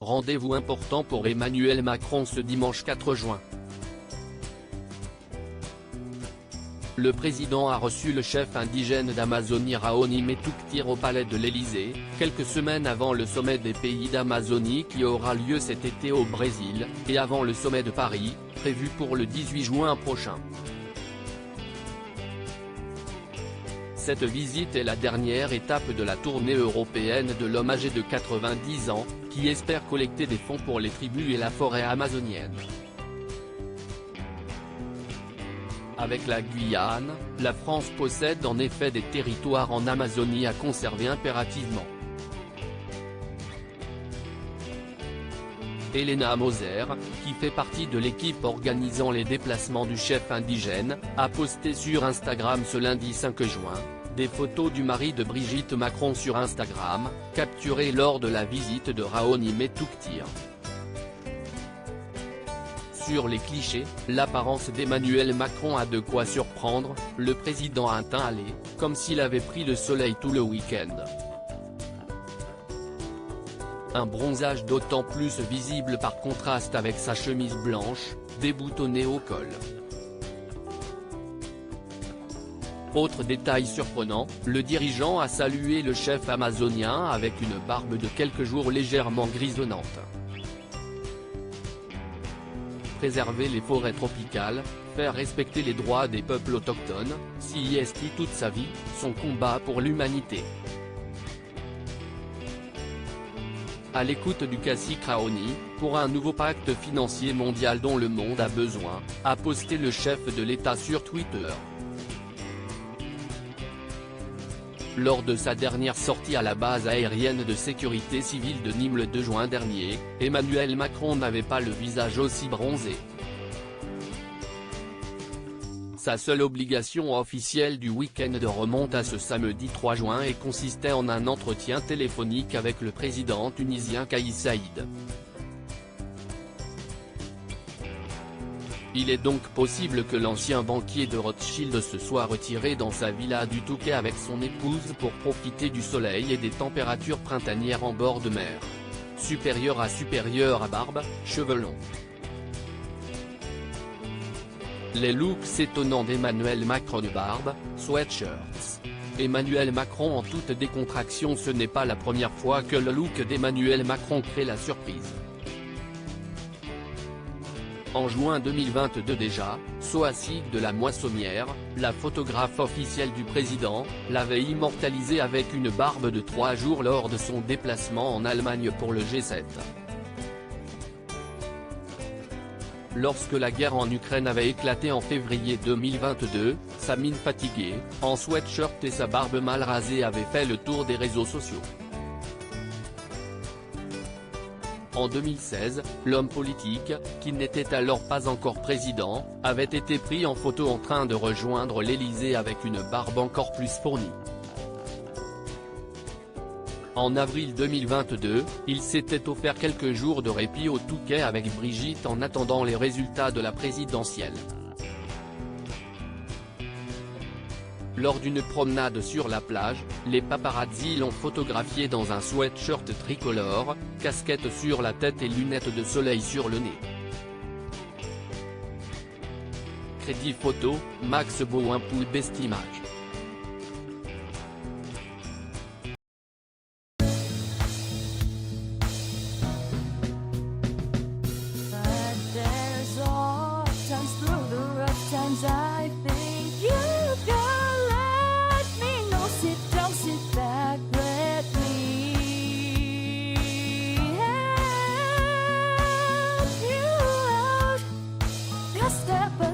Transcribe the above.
Rendez-vous important pour Emmanuel Macron ce dimanche 4 juin. Le président a reçu le chef indigène d'Amazonie Raoni Metuktir au palais de l'Élysée, quelques semaines avant le sommet des pays d'Amazonie qui aura lieu cet été au Brésil, et avant le sommet de Paris, prévu pour le 18 juin prochain. Cette visite est la dernière étape de la tournée européenne de l'homme âgé de 90 ans, qui espère collecter des fonds pour les tribus et la forêt amazonienne. Avec la Guyane, la France possède en effet des territoires en Amazonie à conserver impérativement. Elena Moser, qui fait partie de l'équipe organisant les déplacements du chef indigène, a posté sur Instagram ce lundi 5 juin, des photos du mari de Brigitte Macron sur Instagram, capturées lors de la visite de Raoni Metuktir. Sur les clichés, l'apparence d'Emmanuel Macron a de quoi surprendre, le président a un teint hâlé, comme s'il avait pris le soleil tout le week-end. Un bronzage d'autant plus visible par contraste avec sa chemise blanche, déboutonnée au col. Autre détail surprenant, le dirigeant a salué le chef amazonien avec une barbe de quelques jours légèrement grisonnante. Préserver les forêts tropicales, faire respecter les droits des peuples autochtones, s'y est toute sa vie, son combat pour l'humanité. À l'écoute du cacique Raoni, pour un nouveau pacte financier mondial dont le monde a besoin, a posté le chef de l'État sur Twitter. Lors de sa dernière sortie à la base aérienne de sécurité civile de Nîmes le 2 juin dernier, Emmanuel Macron n'avait pas le visage aussi bronzé. Sa seule obligation officielle du week-end remonte à ce samedi 3 juin et consistait en un entretien téléphonique avec le président tunisien Kais Saïed. Il est donc possible que l'ancien banquier de Rothschild se soit retiré dans sa villa du Touquet avec son épouse pour profiter du soleil et des températures printanières en bord de mer. Supérieur à barbe, cheveux longs. Les looks étonnants d'Emmanuel Macron, barbe, sweatshirts. Emmanuel Macron en toute décontraction. Ce n'est pas la première fois que le look d'Emmanuel Macron crée la surprise. En juin 2022 déjà, Sohasig de la Moissonnière, la photographe officielle du président, l'avait immortalisé avec une barbe de 3 jours lors de son déplacement en Allemagne pour le G7. Lorsque la guerre en Ukraine avait éclaté en février 2022, sa mine fatiguée, en sweatshirt et sa barbe mal rasée avaient fait le tour des réseaux sociaux. En 2016, l'homme politique, qui n'était alors pas encore président, avait été pris en photo en train de rejoindre l'Élysée avec une barbe encore plus fournie. En avril 2022, il s'était offert quelques jours de répit au Touquet avec Brigitte en attendant les résultats de la présidentielle. Lors d'une promenade sur la plage, les paparazzi l'ont photographié dans un sweatshirt tricolore, casquette sur la tête et lunettes de soleil sur le nez. Crédit photo, Max Bouin pour Best Image. Step